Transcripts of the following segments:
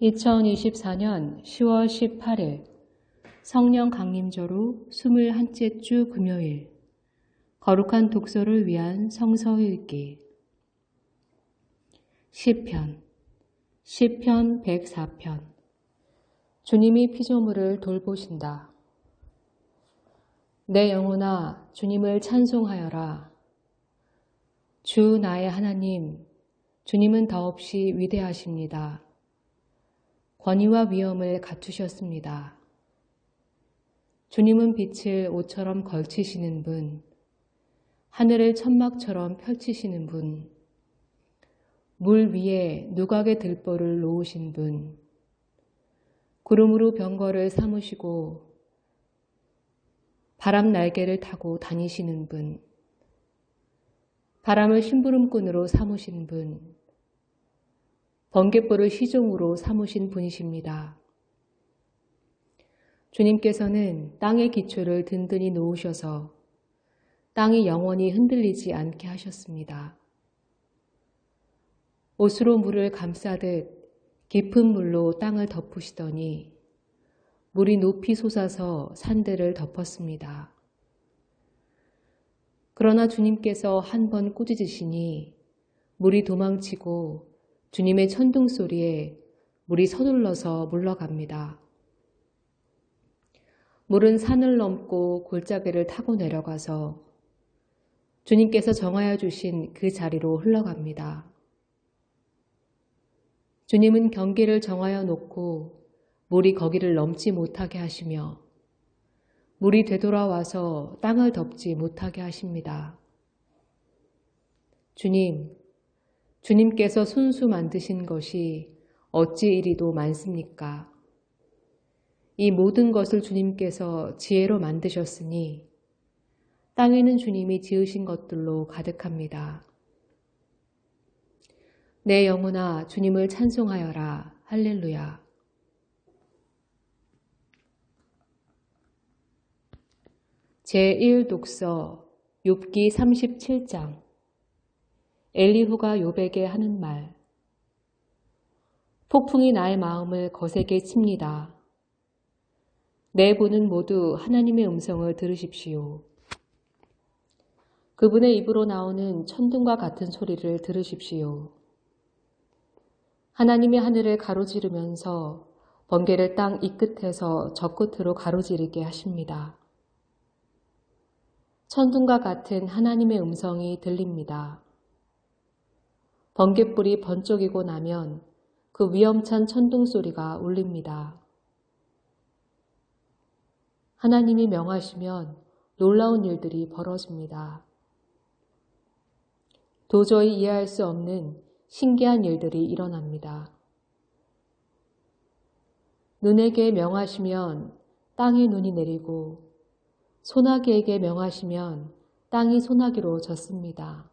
2024년 10월 18일 성령 강림절후 21째 주 금요일 거룩한 독서를 위한 성서 읽기 시편 104편 주님이 피조물을 돌보신다. 내 영혼아 주님을 찬송하여라. 주 나의 하나님, 주님은 더없이 위대하십니다. 권위와 위엄을 갖추셨습니다. 주님은 빛을 옷처럼 걸치시는 분, 하늘을 천막처럼 펼치시는 분, 물 위에 누각의 들보를 놓으신 분, 구름으로 병거를 삼으시고 바람 날개를 타고 다니시는 분, 바람을 심부름꾼으로 삼으신 분, 번갯불을 시종으로 삼으신 분이십니다. 주님께서는 땅의 기초를 든든히 놓으셔서 땅이 영원히 흔들리지 않게 하셨습니다. 옷으로 물을 감싸듯 깊은 물로 땅을 덮으시더니 물이 높이 솟아서 산들을 덮었습니다. 그러나 주님께서 한 번 꾸짖으시니 물이 도망치고 주님의 천둥 소리에 물이 서둘러서 물러갑니다. 물은 산을 넘고 골짜기를 타고 내려가서 주님께서 정하여 주신 그 자리로 흘러갑니다. 주님은 경계를 정하여 놓고 물이 거기를 넘지 못하게 하시며 물이 되돌아와서 땅을 덮지 못하게 하십니다. 주님께서 손수 만드신 것이 어찌 이리도 많습니까? 이 모든 것을 주님께서 지혜로 만드셨으니 땅에는 주님이 지으신 것들로 가득합니다. 내 영혼아 주님을 찬송하여라. 할렐루야. 제1독서 욥기 37장 엘리후가 욥에게 하는 말. 폭풍이 나의 마음을 거세게 칩니다. 내 분은 모두 하나님의 음성을 들으십시오. 그분의 입으로 나오는 천둥과 같은 소리를 들으십시오. 하나님이 하늘을 가로지르면서 번개를 땅 이 끝에서 저 끝으로 가로지르게 하십니다. 천둥과 같은 하나님의 음성이 들립니다. 번갯불이 번쩍이고 나면 그 위험찬 천둥 소리가 울립니다. 하나님이 명하시면 놀라운 일들이 벌어집니다. 도저히 이해할 수 없는 신기한 일들이 일어납니다. 눈에게 명하시면 땅에 눈이 내리고 소나기에게 명하시면 땅이 소나기로 젖습니다.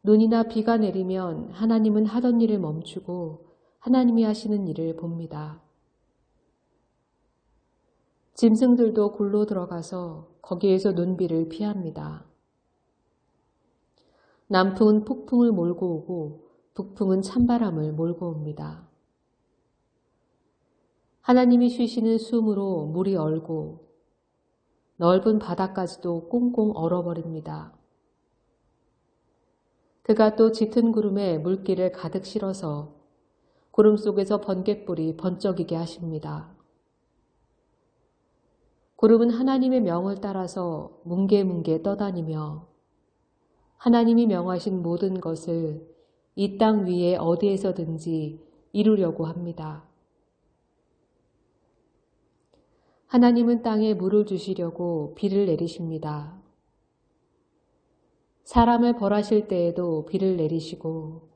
눈이나 비가 내리면 하나님은 하던 일을 멈추고 하나님이 하시는 일을 봅니다. 짐승들도 굴로 들어가서 거기에서 눈비를 피합니다. 남풍은 폭풍을 몰고 오고 북풍은 찬바람을 몰고 옵니다. 하나님이 쉬시는 숨으로 물이 얼고 넓은 바다까지도 꽁꽁 얼어버립니다. 그가 또 짙은 구름에 물기를 가득 실어서 구름 속에서 번갯불이 번쩍이게 하십니다. 구름은 하나님의 명을 따라서 뭉게뭉게 떠다니며 하나님이 명하신 모든 것을 이 땅 위에 어디에서든지 이루려고 합니다. 하나님은 땅에 물을 주시려고 비를 내리십니다. 사람을 벌하실 때에도 비를 내리시고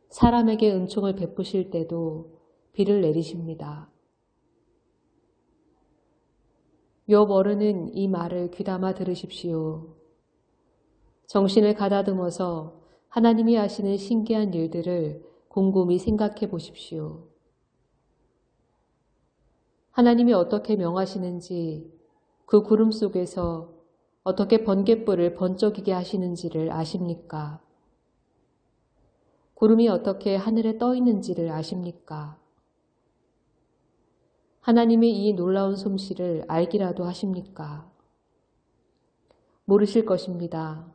사람에게 은총을 베푸실 때도 비를 내리십니다. 욥 어른은 이 말을 귀담아 들으십시오. 정신을 가다듬어서 하나님이 하시는 신기한 일들을 곰곰이 생각해 보십시오. 하나님이 어떻게 명하시는지 그 구름 속에서 어떻게 번갯불을 번쩍이게 하시는지를 아십니까? 구름이 어떻게 하늘에 떠 있는지를 아십니까? 하나님의 이 놀라운 솜씨를 알기라도 하십니까? 모르실 것입니다.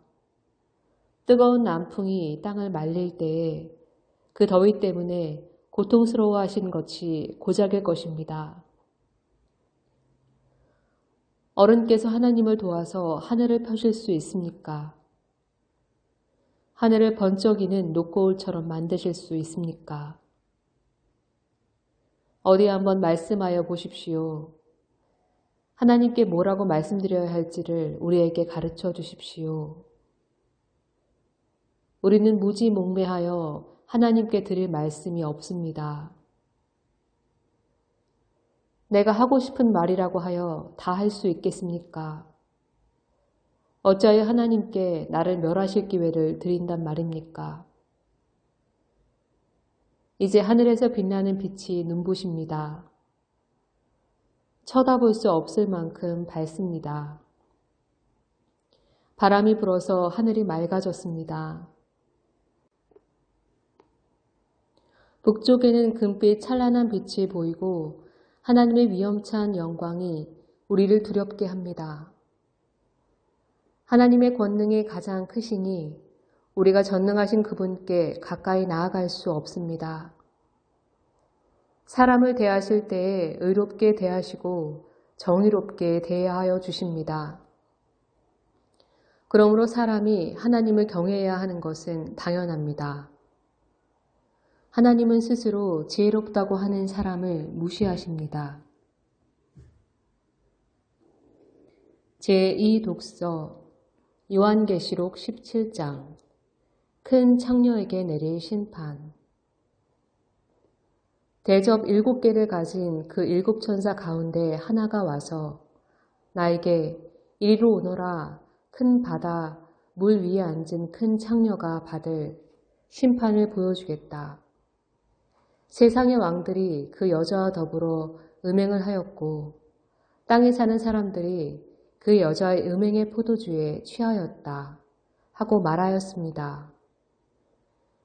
뜨거운 남풍이 땅을 말릴 때에 그 더위 때문에 고통스러워 하신 것이 고작일 것입니다. 어른께서 하나님을 도와서 하늘을 펴실 수 있습니까? 하늘을 번쩍이는 녹거울처럼 만드실 수 있습니까? 어디 한번 말씀하여 보십시오. 하나님께 뭐라고 말씀드려야 할지를 우리에게 가르쳐 주십시오. 우리는 무지몽매하여 하나님께 드릴 말씀이 없습니다. 내가 하고 싶은 말이라고 하여 다 할 수 있겠습니까? 어찌하여 하나님께 나를 멸하실 기회를 드린단 말입니까? 이제 하늘에서 빛나는 빛이 눈부십니다. 쳐다볼 수 없을 만큼 밝습니다. 바람이 불어서 하늘이 맑아졌습니다. 북쪽에는 금빛 찬란한 빛이 보이고 하나님의 위엄찬 영광이 우리를 두렵게 합니다. 하나님의 권능이 가장 크시니 우리가 전능하신 그분께 가까이 나아갈 수 없습니다. 사람을 대하실 때에 의롭게 대하시고 정의롭게 대하여 주십니다. 그러므로 사람이 하나님을 경외해야 하는 것은 당연합니다. 하나님은 스스로 지혜롭다고 하는 사람을 무시하십니다. 제2독서 요한계시록 17장 큰 창녀에게 내릴 심판. 대접 7개를 가진 그 7천사 가운데 하나가 와서 나에게 이리로 오너라. 큰 바다 물 위에 앉은 큰 창녀가 받을 심판을 보여주겠다. 세상의 왕들이 그 여자와 더불어 음행을 하였고 땅에 사는 사람들이 그 여자의 음행의 포도주에 취하였다 하고 말하였습니다.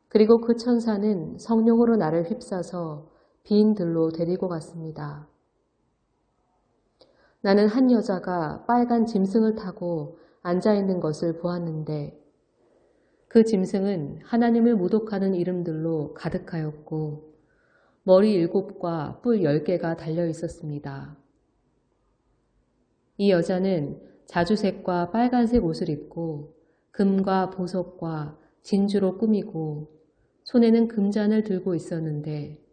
그리고 그 천사는 성령으로 나를 휩싸서 빈 들로 데리고 갔습니다. 나는 한 여자가 빨간 짐승을 타고 앉아있는 것을 보았는데 그 짐승은 하나님을 모독하는 이름들로 가득하였고 머리 7과 뿔 10개가 달려 있었습니다. 이 여자는 자주색과 빨간색 옷을 입고 금과 보석과 진주로 꾸미고 손에는 금잔을 들고 있었는데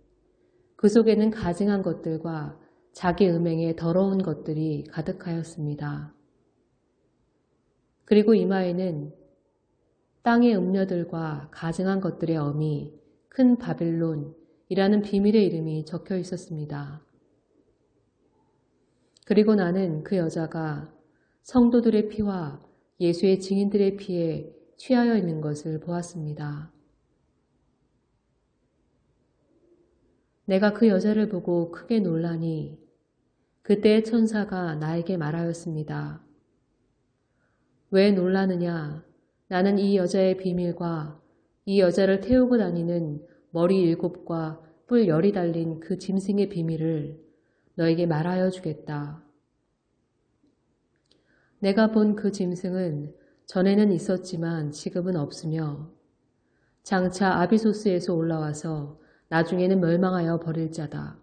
그 속에는 가증한 것들과 자기 음행에 더러운 것들이 가득하였습니다. 그리고 이마에는 땅의 음녀들과 가증한 것들의 어미 큰 바빌론이라는 비밀의 이름이 적혀 있었습니다. 그리고 나는 그 여자가 성도들의 피와 예수의 증인들의 피에 취하여 있는 것을 보았습니다. 내가 그 여자를 보고 크게 놀라니 그때 천사가 나에게 말하였습니다. 왜 놀라느냐? 나는 이 여자의 비밀과 이 여자를 태우고 다니는 머리 7과 뿔 10이 달린 그 짐승의 비밀을 너에게 말하여 주겠다. 내가 본 그 짐승은 전에는 있었지만 지금은 없으며 장차 아비소스에서 올라와서 나중에는 멸망하여 버릴 자다.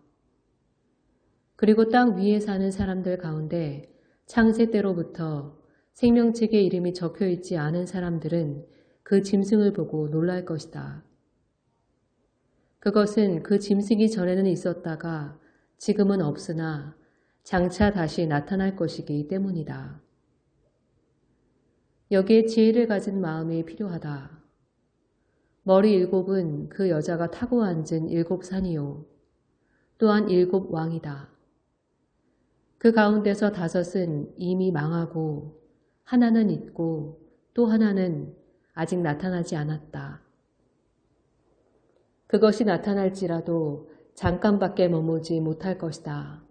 그리고 땅 위에 사는 사람들 가운데 창세 때로부터 생명책의 이름이 적혀 있지 않은 사람들은 그 짐승을 보고 놀랄 것이다. 그것은 그 짐승이 전에는 있었다가 지금은 없으나 장차 다시 나타날 것이기 때문이다. 여기에 지혜를 가진 마음이 필요하다. 머리 7은 그 여자가 타고 앉은 7산이요. 또한 7왕이다. 그 가운데서 5은 이미 망하고 하나는 있고 또 하나는 아직 나타나지 않았다. 그것이 나타날지라도 잠깐밖에 머무지 못할 것이다.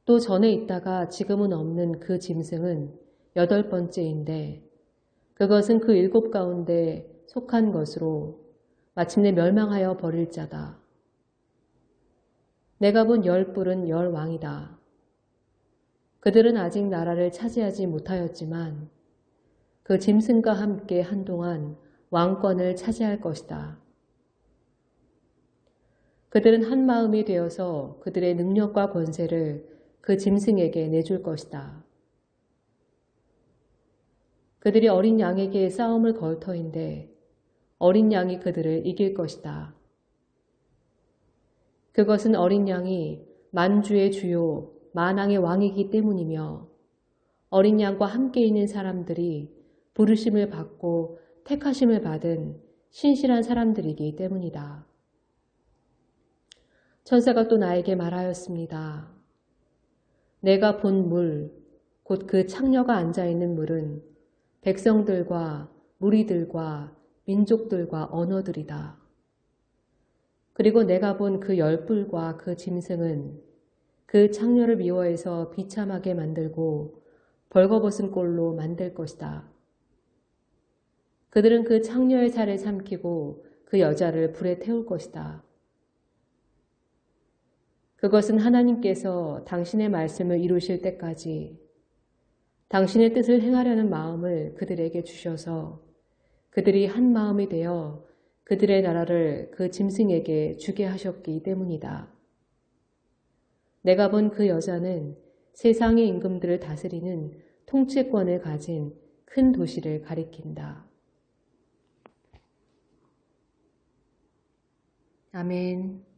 또 전에 있다가 지금은 없는 그 짐승은 8번째인데 그것은 그 7 가운데 속한 것으로 마침내 멸망하여 버릴 자다. 내가 본 10뿔은 10왕이다. 그들은 아직 나라를 차지하지 못하였지만 그 짐승과 함께 한동안 왕권을 차지할 것이다. 그들은 한 마음이 되어서 그들의 능력과 권세를 그 짐승에게 내줄 것이다. 그들이 어린 양에게 싸움을 걸 터인데 어린 양이 그들을 이길 것이다. 그것은 어린 양이 만주의 주요 만왕의 왕이기 때문이며 어린 양과 함께 있는 사람들이 부르심을 받고 택하심을 받은 신실한 사람들이기 때문이다. 천사가 또 나에게 말하였습니다. 내가 본 물, 곧 그 창녀가 앉아있는 물은 백성들과 무리들과 민족들과 언어들이다. 그리고 내가 본 그 10뿔과 그 짐승은 그 창녀를 미워해서 비참하게 만들고 벌거벗은 꼴로 만들 것이다. 그들은 그 창녀의 살을 삼키고 그 여자를 불에 태울 것이다. 그것은 하나님께서 당신의 말씀을 이루실 때까지 당신의 뜻을 행하려는 마음을 그들에게 주셔서 그들이 한 마음이 되어 그들의 나라를 그 짐승에게 주게 하셨기 때문이다. 내가 본 그 여자는 세상의 임금들을 다스리는 통치권을 가진 큰 도시를 가리킨다. 아멘.